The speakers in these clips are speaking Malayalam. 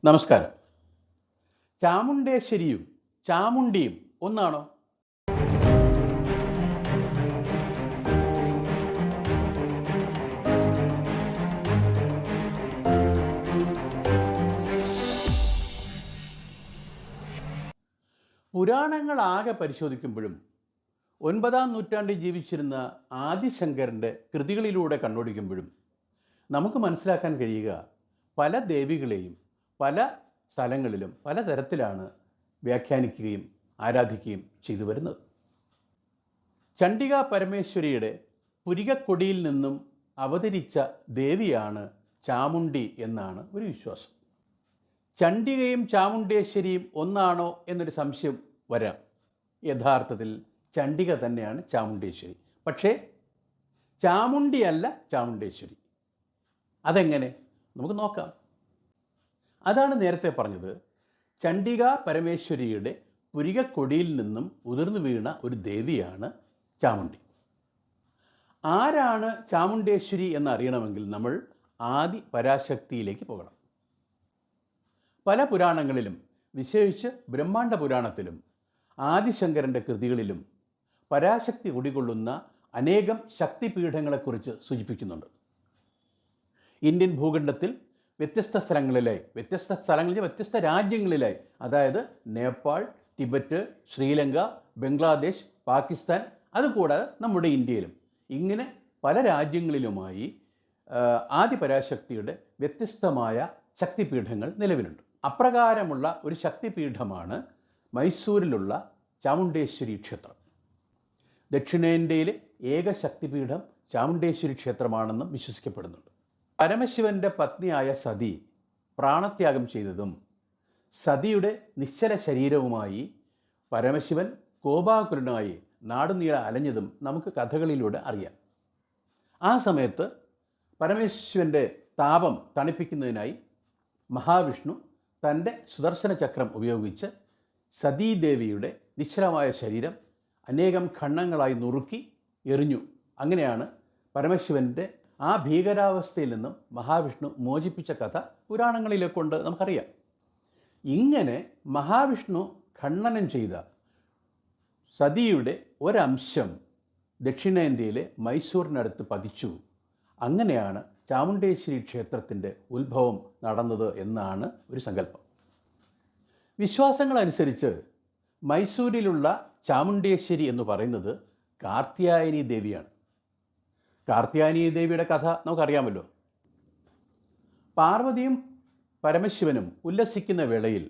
നമസ്കാരം. ചാമുണ്ടേശ്വരിയും ചാമുണ്ടിയും ഒന്നാണോ? പുരാണങ്ങളാകെ പരിശോധിക്കുമ്പോഴും 9-ാം നൂറ്റാണ്ടിൽ ജീവിച്ചിരുന്ന ആദിശങ്കരൻ്റെ കൃതികളിലൂടെ കണ്ണോടിക്കുമ്പോഴും നമുക്ക് മനസ്സിലാക്കാൻ കഴിയുക പല ദേവികളെയും പല സ്ഥലങ്ങളിലും പലതരത്തിലാണ് വ്യാഖ്യാനിക്കുകയും ആരാധിക്കുകയും ചെയ്തു വരുന്നത്. ചണ്ഡിക പരമേശ്വരിയുടെ പുരികക്കൊടിയിൽ നിന്നും അവതരിച്ച ദേവിയാണ് ചാമുണ്ടി എന്നാണ് ഒരു വിശ്വാസം. ചണ്ഡികയും ചാമുണ്ടേശ്വരിയും ഒന്നാണോ എന്നൊരു സംശയം വരാം. യഥാർത്ഥത്തിൽ ചണ്ഡിക തന്നെയാണ് ചാമുണ്ടേശ്വരി, പക്ഷേ ചാമുണ്ടിയല്ല ചാമുണ്ടേശ്വരി. അതെങ്ങനെ നമുക്ക് നോക്കാം. അതാണ് നേരത്തെ പറഞ്ഞത്. ചണ്ഡിക പരമേശ്വരിയുടെ പുരികക്കൊടിയിൽ നിന്നും ഉതിർന്നു വീണ ഒരു ദേവിയാണ് ചാമുണ്ടി. ആരാണ് ചാമുണ്ടേശ്വരി എന്നറിയണമെങ്കിൽ നമ്മൾ ആദി പരാശക്തിയിലേക്ക് പോകണം. പല പുരാണങ്ങളിലും, വിശേഷിച്ച് ബ്രഹ്മാണ്ഡ പുരാണത്തിലും ആദിശങ്കരൻ്റെ കൃതികളിലും പരാശക്തി കുടികൊള്ളുന്ന അനേകം ശക്തിപീഠങ്ങളെക്കുറിച്ച് സൂചിപ്പിക്കുന്നുണ്ട്. ഇന്ത്യൻ ഭൂഖണ്ഡത്തിൽ വ്യത്യസ്ത സ്ഥലങ്ങളിലായി, വ്യത്യസ്ത രാജ്യങ്ങളിലായി, അതായത് നേപ്പാൾ, ടിബറ്റ്, ശ്രീലങ്ക, ബംഗ്ലാദേശ്, പാകിസ്ഥാൻ, അതുകൂടാതെ നമ്മുടെ ഇന്ത്യയിലും ഇങ്ങനെ പല രാജ്യങ്ങളിലുമായി ആദിപരാശക്തിയുടെ വ്യത്യസ്തമായ ശക്തിപീഠങ്ങൾ നിലവിലുണ്ട്. അപ്രകാരമുള്ള ഒരു ശക്തിപീഠമാണ് മൈസൂരിലുള്ള ചാമുണ്ടേശ്വരി ക്ഷേത്രം. ദക്ഷിണേന്ത്യയിലെ ഏക ശക്തിപീഠം ചാമുണ്ടേശ്വരി ക്ഷേത്രമാണെന്നും വിശ്വസിക്കപ്പെടുന്നുണ്ട്. പരമശിവൻ്റെ പത്നിയായ സതി പ്രാണത്യാഗം ചെയ്തതും സതിയുടെ നിശ്ചല ശരീരവുമായി പരമശിവൻ കോപാകുലനായി നാടുനീളെ അലഞ്ഞതും നമുക്ക് കഥകളിലൂടെ അറിയാം. ആ സമയത്ത് പരമേശ്വരൻ്റെ താപം തണുപ്പിക്കുന്നതിനായി മഹാവിഷ്ണു തൻ്റെ സുദർശന ചക്രം ഉപയോഗിച്ച് സതീദേവിയുടെ നിശ്ചലമായ ശരീരം അനേകം ഖണ്ഡങ്ങളായി നുറുക്കി എറിഞ്ഞു. അങ്ങനെയാണ് പരമശിവൻ്റെ ആ ഭീകരാവസ്ഥയിൽ നിന്നും മഹാവിഷ്ണു മോചിപ്പിച്ച കഥ പുരാണങ്ങളിലെ കൊണ്ട് നമുക്കറിയാം. ഇങ്ങനെ മഹാവിഷ്ണു ഖണ്ഡനം ചെയ്ത സതിയുടെ ഒരംശം ദക്ഷിണേന്ത്യയിലെ മൈസൂരിനടുത്ത് പതിച്ചു. അങ്ങനെയാണ് ചാമുണ്ടേശ്വരി ക്ഷേത്രത്തിൻ്റെ ഉത്ഭവം നടന്നത് എന്നാണ് ഒരു സങ്കല്പം. വിശ്വാസങ്ങളനുസരിച്ച് മൈസൂരിലുള്ള ചാമുണ്ടേശ്വരി എന്ന് പറയുന്നത് കാർത്യായനി ദേവിയാണ്. കാർത്യായനി ദേവിയുടെ കഥ നമുക്കറിയാമല്ലോ. പാർവതിയും പരമശിവനും ഉല്ലസിക്കുന്ന വേളയിൽ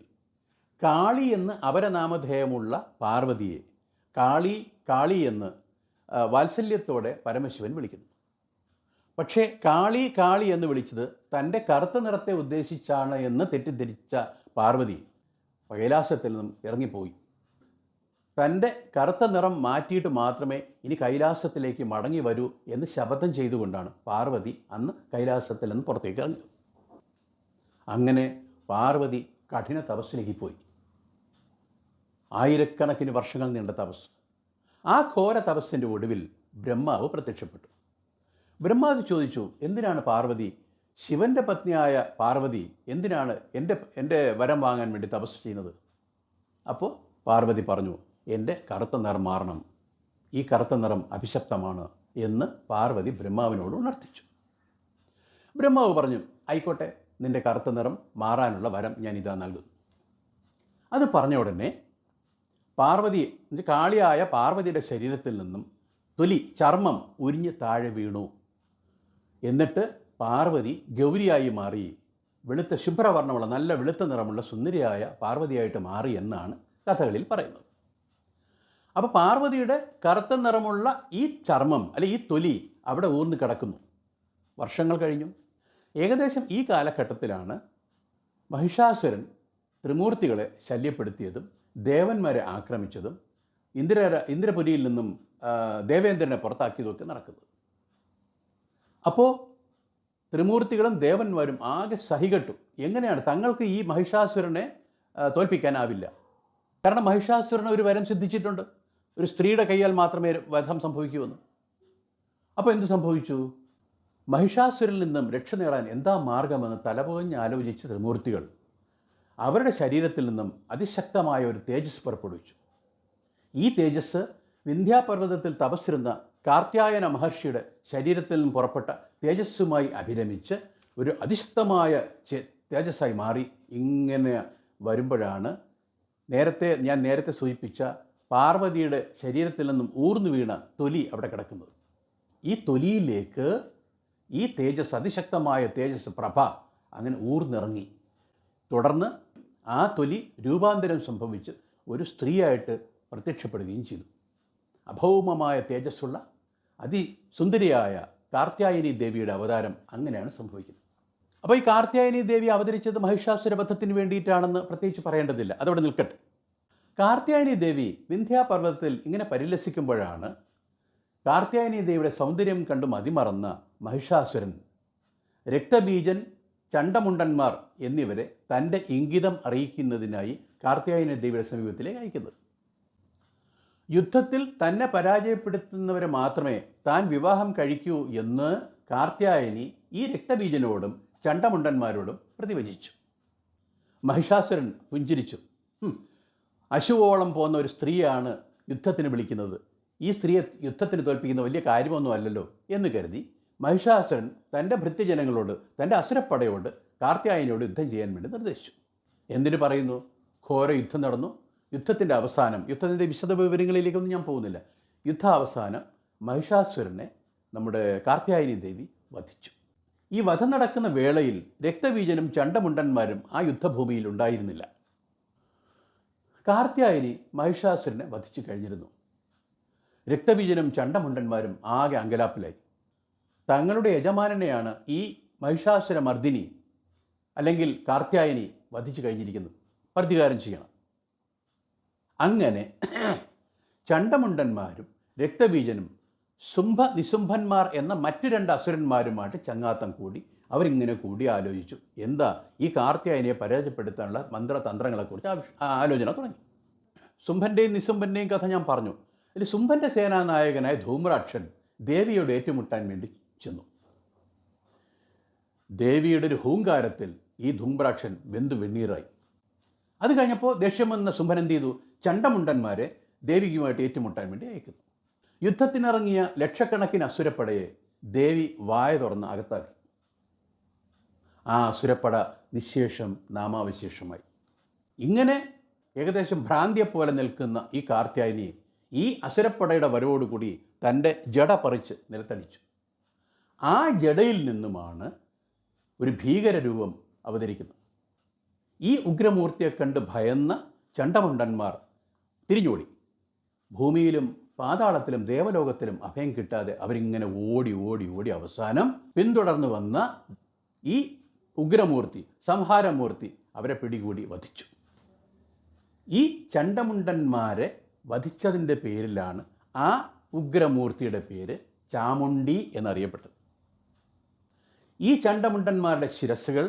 കാളി എന്ന് അപരനാമധേയമുള്ള പാർവതിയെ കാളി കാളി എന്ന് വാത്സല്യത്തോടെ പരമശിവൻ വിളിക്കുന്നു. പക്ഷേ കാളി കാളി എന്ന് വിളിച്ചത് തൻ്റെ കറുത്ത നിറത്തെ ഉദ്ദേശിച്ചാണ് എന്ന് തെറ്റിദ്ധരിച്ച പാർവതി കൈലാസത്തിൽ നിന്നും ഇറങ്ങിപ്പോയി. തൻ്റെ കറുത്ത നിറം മാറ്റിയിട്ട് മാത്രമേ ഇനി കൈലാസത്തിലേക്ക് മടങ്ങി വരൂ എന്ന് ശപഥം ചെയ്തുകൊണ്ടാണ് പാർവതി അന്ന് കൈലാസത്തിൽ നിന്ന് പുറത്തേക്ക് ഇറങ്ങിയത്. അങ്ങനെ പാർവതി കഠിന തപസ്സിലേക്ക് പോയി. ആയിരക്കണക്കിന് വർഷങ്ങൾ നീണ്ട തപസ്. ആ ഘോര തപസ്സിൻ്റെ ഒടുവിൽ ബ്രഹ്മാവ് പ്രത്യക്ഷപ്പെട്ടു. ബ്രഹ്മാവ് ചോദിച്ചു, എന്തിനാണ് പാർവതി, ശിവൻ്റെ പത്നിയായ പാർവതി എന്തിനാണ് എൻ്റെ വരം വാങ്ങാൻ വേണ്ടി തപസ് ചെയ്യുന്നത്? അപ്പോൾ പാർവതി പറഞ്ഞു, എൻ്റെ കറുത്ത നിറം മാറണം, ഈ കറുത്ത നിറം അഭിശപ്തമാണ് എന്ന് പാർവതി ബ്രഹ്മാവിനോട് ഉണർത്തിച്ചു. ബ്രഹ്മാവ് പറഞ്ഞു, ആയിക്കോട്ടെ, നിൻ്റെ കറുത്ത നിറം മാറാനുള്ള വരം ഞാൻ ഇതാ നൽകുന്നു. അത് പറഞ്ഞ ഉടനെ പാർവതി, കാളിയായ പാർവതിയുടെ ശരീരത്തിൽ നിന്നും ചർമ്മം ഉരിഞ്ഞ് താഴെ വീണു. എന്നിട്ട് പാർവതി ഗൗരിയായി മാറി, വെളുത്ത ശുഭ്രവർണ്ണമുള്ള നല്ല വെളുത്ത നിറമുള്ള സുന്ദരിയായ പാർവതിയായിട്ട് മാറി എന്നാണ് കഥകളിൽ പറയുന്നത്. അപ്പോൾ പാർവതിയുടെ കറുത്ത നിറമുള്ള ഈ ചർമ്മം ഈ തൊലി അവിടെ ഊർന്ന് കിടക്കുന്നു. വർഷങ്ങൾ കഴിഞ്ഞു. ഏകദേശം ഈ കാലഘട്ടത്തിലാണ് മഹിഷാസുരൻ ത്രിമൂർത്തികളെ ശല്യപ്പെടുത്തിയതും ദേവന്മാരെ ആക്രമിച്ചതും ഇന്ദ്രപുരിയിൽ നിന്നും ദേവേന്ദ്രനെ പുറത്താക്കിയതൊക്കെ നടക്കുന്നത്. അപ്പോൾ ത്രിമൂർത്തികളും ദേവന്മാരും ആകെ സഹികെട്ടു. എങ്ങനെയാണ് തങ്ങൾക്ക് ഈ മഹിഷാസുരനെ തോൽപ്പിക്കാനാവില്ല. കാരണം മഹിഷാസുരന് ഒരു വരം സിദ്ധിച്ചിട്ടുണ്ട്, ഒരു സ്ത്രീയുടെ കയ്യാൽ മാത്രമേ വധം സംഭവിക്കുമെന്ന്. അപ്പോൾ എന്തു സംഭവിച്ചു? മഹിഷാസുരിൽ നിന്നും രക്ഷ നേടാൻ എന്താ മാർഗമെന്ന് തലപുകഞ്ഞ് ആലോചിച്ച് ത്രിമൂർത്തികൾ അവരുടെ ശരീരത്തിൽ നിന്നും അതിശക്തമായ ഒരു തേജസ് പുറപ്പെടുവിച്ചു. ഈ തേജസ് വിന്ധ്യാപർവ്വതത്തിൽ തപസ്സിരുന്ന കാർത്യായന മഹർഷിയുടെ ശരീരത്തിൽ നിന്നും പുറപ്പെട്ട തേജസ്സുമായി അഭിരമിച്ച് ഒരു അതിശക്തമായ തേജസ്സായി മാറി ഇങ്ങനെ വരുമ്പോഴാണ് ഞാൻ നേരത്തെ സൂചിപ്പിച്ച പാർവതിയുടെ ശരീരത്തിൽ നിന്നും ഊർന്നു വീണ തൊലി അവിടെ കിടക്കുന്നത്. ഈ തൊലിയിലേക്ക് ഈ തേജസ്, അതിശക്തമായ തേജസ് പ്രഭ അങ്ങനെ ഊർന്നിറങ്ങി. തുടർന്ന് ആ തൊലി രൂപാന്തരം സംഭവിച്ച് ഒരു സ്ത്രീയായിട്ട് പ്രത്യക്ഷപ്പെടുകയും ചെയ്തു. അഭൗമമായ തേജസ്സുള്ള അതിസുന്ദരിയായ കാർത്യായനി ദേവിയുടെ അവതാരം അങ്ങനെയാണ് സംഭവിക്കുന്നത്. അപ്പോൾ ഈ കാർത്യായനി ദേവി അവതരിച്ചത് മഹിഷാസുര വധത്തിന് വേണ്ടിയിട്ടാണെന്ന് പ്രത്യേകിച്ച് പറയേണ്ടതില്ല, അതവിടെ നിൽക്കട്ടെ. കാർത്യായനി ദേവി വിന്ധ്യാപർവ്വതത്തിൽ ഇങ്ങനെ പരിലസിക്കുമ്പോഴാണ് കാർത്യായനി ദേവിയുടെ സൗന്ദര്യം കണ്ടു മതിമറന്ന മഹിഷാസുരൻ രക്തബീജൻ, ചണ്ടമുണ്ടന്മാർ എന്നിവരെ തൻ്റെ ഇംഗിതം അറിയിക്കുന്നതിനായി കാർത്യായനി ദേവിയുടെ സമീപത്തിലേക്ക് അയക്കുന്നത്. യുദ്ധത്തിൽ തന്നെ പരാജയപ്പെടുത്തുന്നവരെ മാത്രമേ താൻ വിവാഹം കഴിക്കൂ എന്ന് കാർത്യായനി ഈ രക്തബീജനോടും ചണ്ടമുണ്ടന്മാരോടും പ്രതിവചിച്ചു. മഹിഷാസുരൻ പുഞ്ചിരിച്ചു. അശുവോളം പോകുന്ന ഒരു സ്ത്രീയാണ് യുദ്ധത്തിന് വിളിക്കുന്നത്, ഈ സ്ത്രീയെ യുദ്ധത്തിന് തോൽപ്പിക്കുന്ന വലിയ കാര്യമൊന്നും അല്ലല്ലോ എന്ന് കരുതി മഹിഷാസുരൻ തൻ്റെ ഭൃത്യജനങ്ങളോട്, തൻ്റെ അസുരപ്പടയോട് കാർത്യായനിയോട് യുദ്ധം ചെയ്യാൻ വേണ്ടി നിർദ്ദേശിച്ചു. എന്തിനു പറയുന്നു? ഘോര യുദ്ധം നടന്നു. യുദ്ധത്തിൻ്റെ അവസാനം, യുദ്ധത്തിൻ്റെ വിശദ വിവരങ്ങളിലേക്കൊന്നും ഞാൻ പോകുന്നില്ല, യുദ്ധാവസാനം മഹിഷാസുരനെ നമ്മുടെ കാർത്യായനി ദേവി വധിച്ചു. ഈ വധം നടക്കുന്ന വേളയിൽ രക്തബീജനും ചണ്ടമുണ്ടന്മാരും ആ യുദ്ധഭൂമിയിൽ ഉണ്ടായിരുന്നില്ല. കാർത്യായനി മഹിഷാസുരനെ വധിച്ചു കഴിഞ്ഞിരുന്നു. രക്തബീജനും ചണ്ടമുണ്ടന്മാരും ആകെ അങ്കലാപ്പിലായി. തങ്ങളുടെ യജമാനനെയാണ് ഈ മഹിഷാസുര മർദിനി അല്ലെങ്കിൽ കാർത്യായനി വധിച്ചു കഴിഞ്ഞിരിക്കുന്നത്, പ്രതികാരം ചെയ്യണം. അങ്ങനെ ചണ്ടമുണ്ടന്മാരും രക്തബീജനും ശുംഭ നിശുംഭന്മാർ എന്ന മറ്റു രണ്ട് അസുരന്മാരുമായിട്ട് ചങ്ങാത്തം കൂടി അവരിങ്ങനെ കൂടി ആലോചിച്ചു. എന്താ ഈ കാർത്യായനിയെ പരാജയപ്പെടുത്താനുള്ള മന്ത്രതന്ത്രങ്ങളെക്കുറിച്ച് ആലോചന തുടങ്ങി. ശുംഭൻ്റെയും നിശുംഭൻ്റെയും കഥ ഞാൻ പറഞ്ഞു. അതിൽ ശുംഭൻ്റെ സേനാനായകനായ ധൂമ്രാക്ഷൻ ദേവിയോട് ഏറ്റുമുട്ടാൻ വേണ്ടി ചെന്നു. ദേവിയുടെ ഒരു ഹൂങ്കാരത്തിൽ ഈ ധൂമ്രാക്ഷൻ വെന്തു വെണ്ണീറായി. അത് കഴിഞ്ഞപ്പോൾ ദേഷ്യം വന്ന ശുംഭൻ എന്ത് ചെയ്തു? ചണ്ടമുണ്ടന്മാരെ ദേവിയുമായിട്ട് ഏറ്റുമുട്ടാൻ വേണ്ടി അയക്കുന്നു. യുദ്ധത്തിനിറങ്ങിയ ലക്ഷക്കണക്കിന് അസുരപ്പടയെ ദേവി വായ തുറന്ന് അകത്താക്കി. ആ അസുരപ്പട നിശേഷം നാമാവശേഷമായി. ഇങ്ങനെ ഏകദേശം ഭ്രാന്തിയെപ്പോലെ നിൽക്കുന്ന ഈ കാർത്യായനിയെ ഈ അസുരപ്പടയുടെ വരവോടുകൂടി തൻ്റെ ജട പറിച്ച് നിലത്തടിച്ചു. ആ ജടയിൽ നിന്നുമാണ് ഒരു ഭീകരരൂപം അവതരിക്കുന്നത്. ഈ ഉഗ്രമൂർത്തിയെ കണ്ട് ഭയന്ന ചണ്ടമുണ്ടന്മാർ തിരിഞ്ഞോടി. ഭൂമിയിലും പാതാളത്തിലും ദേവലോകത്തിലും അഭയം കിട്ടാതെ അവരിങ്ങനെ ഓടി ഓടി ഓടി അവസാനം പിന്തുടർന്നു വന്ന ഈ ഉഗ്രമൂർത്തി, സംഹാരമൂർത്തി അവരെ പിടികൂടി വധിച്ചു. ഈ ചണ്ടമുണ്ടന്മാരെ വധിച്ചതിൻ്റെ പേരിലാണ് ആ ഉഗ്രമൂർത്തിയുടെ പേര് ചാമുണ്ഡി എന്നറിയപ്പെട്ടത്. ഈ ചണ്ടമുണ്ടന്മാരുടെ ശിരസ്സുകൾ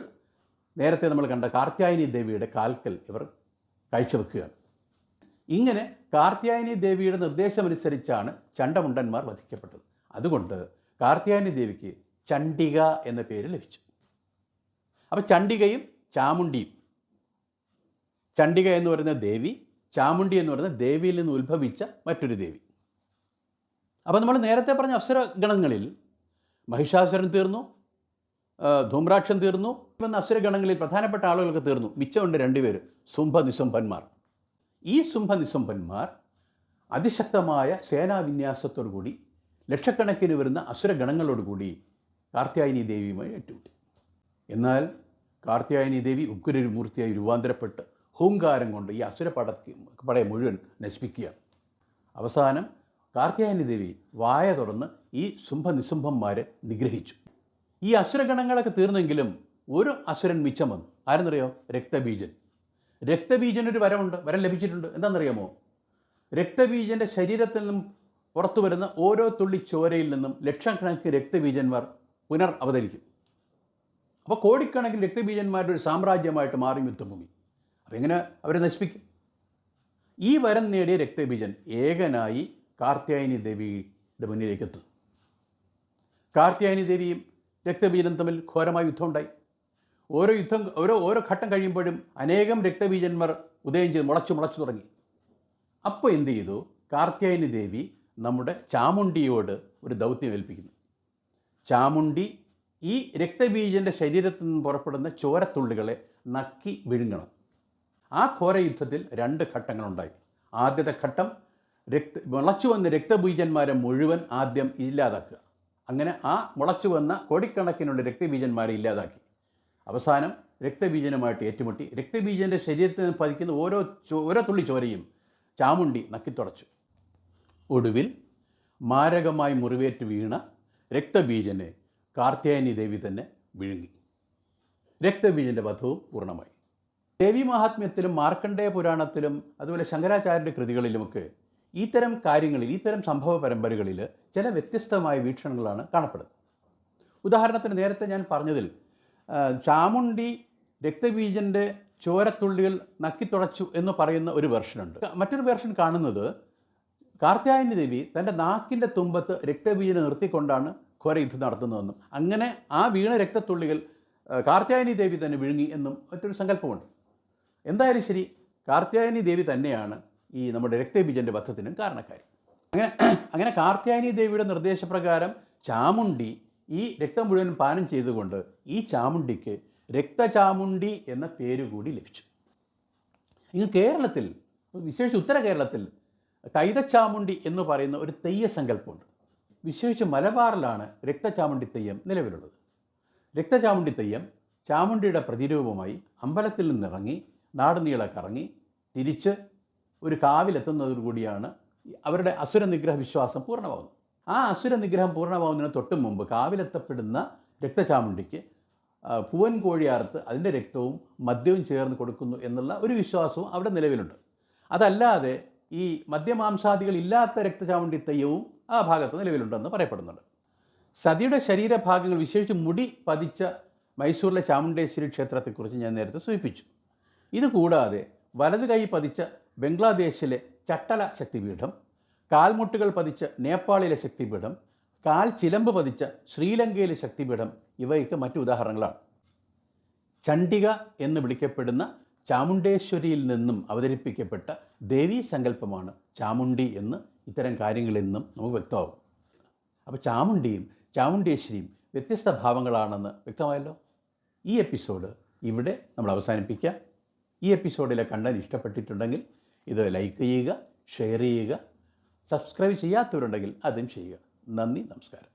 നേരത്തെ നമ്മൾ കണ്ട കാർത്യായനി ദേവിയുടെ കാൽക്കൽ ഇവർ കാഴ്ചവെക്കുകയാണ്. ഇങ്ങനെ കാർത്യായനി ദേവിയുടെ നിർദ്ദേശമനുസരിച്ചാണ് ചണ്ടമുണ്ടന്മാർ വധിക്കപ്പെട്ടത്. അതുകൊണ്ട് കാർത്യായനി ദേവിക്ക് ചണ്ഡിക എന്ന പേര് ലഭിച്ചു. അപ്പോൾ ചണ്ഡികയും ചാമുണ്ടിയും, ചണ്ഡിക എന്ന് പറയുന്ന ദേവി, ചാമുണ്ടി എന്ന് പറയുന്ന ദേവിയിൽ നിന്ന് ഉത്ഭവിച്ച മറ്റൊരു ദേവി. അപ്പോൾ നമ്മൾ നേരത്തെ പറഞ്ഞ അസുരഗണങ്ങളിൽ മഹിഷാസുരൻ തീർന്നു, ധൂമ്രാക്ഷൻ തീർന്നു, എന്ന അസുരഗണങ്ങളിൽ പ്രധാനപ്പെട്ട ആളുകളൊക്കെ തീർന്നു. മിച്ചമുണ്ട് രണ്ടുപേര്, ശുംഭ നിശുംഭന്മാർ. ഈ ശുംഭ നിശുംഭന്മാർ അതിശക്തമായ സേനാവിന്യാസത്തോടുകൂടി ലക്ഷക്കണക്കിന് വരുന്ന അസുരഗണങ്ങളോടുകൂടി കാർത്യായനി ദേവിയുമായി ഏറ്റുമുട്ടി. എന്നാൽ കാർത്യായനി ദേവി ഉഗ്രമൂർത്തിയായി രൂപാന്തരപ്പെട്ട് ഹൂങ്കാരം കൊണ്ട് ഈ പടയെ മുഴുവൻ നശിപ്പിക്കുകയാണ്. അവസാനം കാർത്യായനി ദേവി വായ തുറന്ന് ഈ ശുംഭ നിശുംഭന്മാരെ നിഗ്രഹിച്ചു. ഈ അസുരഗണങ്ങളൊക്കെ തീർന്നെങ്കിലും ഒരു അസുരൻ മിച്ചം വന്നു. ആരെന്നറിയോ? രക്തബീജൻ. രക്തബീജനൊരു വരം ലഭിച്ചിട്ടുണ്ട്. എന്താണെന്നറിയാമോ? രക്തബീജൻ്റെ ശരീരത്തിൽ നിന്നും പുറത്തു വരുന്ന ഓരോ തുള്ളി ചോരയിൽ നിന്നും ലക്ഷക്കണക്കിന് രക്തബീജന്മാർ അവതരിക്കും. അപ്പോൾ കോടിക്കണക്കിന് രക്തബീജന്മാരുടെ ഒരു സാമ്രാജ്യമായിട്ട് മാറി യുദ്ധഭൂമി. അപ്പോൾ എങ്ങനെ അവരെ നശിപ്പിക്കും? ഈ വരം നേടിയ രക്തബീജൻ ഏകനായി കാർത്യായനി ദേവിയുടെ മുന്നിലേക്ക് എത്തും. കാർത്യായനി ദേവിയും രക്തബീജനും തമ്മിൽ ഘോരമായ യുദ്ധമുണ്ടായി. ഓരോ ഘട്ടം കഴിയുമ്പോഴും അനേകം രക്തബീജന്മാർ ഉദയം ചെയ്ത് മുളച്ചു തുടങ്ങി. അപ്പോൾ എന്ത് ചെയ്തു? കാർത്യായനി ദേവി നമ്മുടെ ചാമുണ്ടിയോട് ഒരു ദൗത്യം ഏൽപ്പിക്കുന്നു. ചാമുണ്ടി ഈ രക്തബീജൻ്റെ ശരീരത്തിൽ നിന്ന് പുറപ്പെടുന്ന ചോരത്തുള്ളികളെ നക്കി വിഴുങ്ങണം. ആ ഘോരയുദ്ധത്തിൽ 2 ഘട്ടങ്ങളുണ്ടായി. ആദ്യത്തെ ഘട്ടം മുളച്ചു വന്ന രക്തബീജന്മാരെ മുഴുവൻ ആദ്യം ഇല്ലാതാക്കുക. അങ്ങനെ ആ മുളച്ചു വന്ന കോടിക്കണക്കിനുള്ള രക്തബീജന്മാരെ ഇല്ലാതാക്കി. അവസാനം രക്തബീജനുമായിട്ട് ഏറ്റുമുട്ടി രക്തബീജൻ്റെ ശരീരത്തിൽ നിന്ന് പതിക്കുന്ന ഓരോ തുള്ളി ചോരയും ചാമുണ്ടി നക്കിത്തുടച്ചു. ഒടുവിൽ മാരകമായി മുറിവേറ്റ് വീണ രക്തബീജനെ കാർത്യായനി ദേവി തന്നെ വിഴുങ്ങി. രക്തബീജൻ്റെ വധവും പൂർണ്ണമായി. ദേവി മഹാത്മ്യത്തിലും മാർക്കണ്ഡേയ പുരാണത്തിലും അതുപോലെ ശങ്കരാചാര്യരുടെ കൃതികളിലുമൊക്കെ ഇത്തരം കാര്യങ്ങളിൽ, ഇത്തരം സംഭവ പരമ്പരകളിൽ ചില വ്യത്യസ്തമായ വീക്ഷണങ്ങളാണ് കാണപ്പെടുന്നത്. ഉദാഹരണത്തിന് നേരത്തെ ഞാൻ പറഞ്ഞതിൽ ചാമുണ്ടി രക്തബീജൻ്റെ ചോരത്തുള്ളികൾ നക്കിത്തുടച്ചു എന്ന് പറയുന്ന ഒരു വെർഷനുണ്ട്. മറ്റൊരു വെർഷൻ കാണുന്നത് കാർത്യായനി ദേവി തൻ്റെ നാക്കിൻ്റെ തുമ്പത്ത് രക്തബീജനെ നിർത്തിക്കൊണ്ടാണ് ഘോരയുദ്ധം നടത്തുന്നതെന്നും അങ്ങനെ ആ വീണ രക്തത്തുള്ളികൾ കാർത്യായനി ദേവി തന്നെ വിഴുങ്ങി എന്നും മറ്റൊരു സങ്കല്പമുണ്ട്. എന്തായാലും ശരി, കാർത്യായനി ദേവി തന്നെയാണ് ഈ നമ്മുടെ രക്തബീജൻ്റെ വധത്തിനും കാരണക്കാരി. അങ്ങനെ കാർത്യായനി ദേവിയുടെ നിർദ്ദേശപ്രകാരം ചാമുണ്ടി ഈ രക്തം മുഴുവൻ പാനം ചെയ്തുകൊണ്ട് ഈ ചാമുണ്ടിക്ക് രക്തചാമുണ്ടി എന്ന പേരുകൂടി ലഭിച്ചു. ഇങ്ങ് കേരളത്തിൽ, വിശേഷിച്ച് ഉത്തര കേരളത്തിൽ കൈതച്ചാമുണ്ടി എന്ന് പറയുന്ന ഒരു തെയ്യസങ്കല്പമുണ്ട്. വിശേഷിച്ച് മലബാറിലാണ് രക്തചാമുണ്ടി തെയ്യം നിലവിലുള്ളത്. രക്തചാമുണ്ടി തെയ്യം ചാമുണ്ടിയുടെ പ്രതിരൂപമായി അമ്പലത്തിൽ നിന്നിറങ്ങി നാടുനീളെ കറങ്ങി തിരിച്ച് ഒരു കാവിലെത്തുന്നതോടുകൂടിയാണ് അവരുടെ അസുര നിഗ്രഹ വിശ്വാസം പൂർണ്ണമാകുന്നത്. ആ അസുര നിഗ്രഹം പൂർണ്ണമാകുന്നതിന് തൊട്ട് മുമ്പ് കാവിലെത്തപ്പെടുന്ന രക്തചാമുണ്ടിക്ക് പൂവൻ കോഴിയാർത്ത് അതിൻ്റെ രക്തവും മദ്യവും ചേർന്ന് കൊടുക്കുന്നു എന്നുള്ള ഒരു വിശ്വാസവും അവിടെ നിലവിലുണ്ട്. അതല്ലാതെ ഈ മദ്യമാംസാദികൾ ഇല്ലാത്ത രക്തചാമുണ്ടി തെയ്യവും ആ ഭാഗത്ത് നിലവിലുണ്ടെന്ന് പറയപ്പെടുന്നുണ്ട്. സതിയുടെ ശരീരഭാഗങ്ങൾ, വിശേഷിച്ച് മുടി പതിച്ച മൈസൂരിലെ ചാമുണ്ടേശ്വരി ക്ഷേത്രത്തെക്കുറിച്ച് ഞാൻ നേരത്തെ സൂചിപ്പിച്ചു. ഇതുകൂടാതെ വലത് കൈ പതിച്ച ബംഗ്ലാദേശിലെ ചട്ടല ശക്തിപീഠം, കാൽമുട്ടുകൾ പതിച്ച നേപ്പാളിലെ ശക്തിപീഠം, കാൽ ചിലമ്പ് പതിച്ച ശ്രീലങ്കയിലെ ശക്തിപീഠം ഇവയൊക്കെ മറ്റു ഉദാഹരണങ്ങളാണ്. ചണ്ഡിക എന്ന് വിളിക്കപ്പെടുന്ന ചാമുണ്ടേശ്വരിയിൽ നിന്നും അവതരിപ്പിക്കപ്പെട്ട ദേവീ സങ്കല്പമാണ് ചാമുണ്ടി എന്ന് ഇത്തരം കാര്യങ്ങളിൽ നിന്നും നമുക്ക് വ്യക്തമാകും. അപ്പോൾ ചാമുണ്ടിയും ചാമുണ്ടേശ്വരിയും വ്യത്യസ്ത ഭാവങ്ങളാണെന്ന് വ്യക്തമായല്ലോ. ഈ എപ്പിസോഡ് ഇവിടെ നമ്മൾ അവസാനിപ്പിക്കാം. ഈ എപ്പിസോഡിലെ കണ്ടന്റ് ഇഷ്ടപ്പെട്ടിട്ടുണ്ടെങ്കിൽ ഇത് ലൈക്ക് ചെയ്യുക, ഷെയർ ചെയ്യുക, സബ്സ്ക്രൈബ് ചെയ്യാത്തവരുണ്ടെങ്കിൽ അതും ചെയ്യുക. നന്ദി, നമസ്കാരം.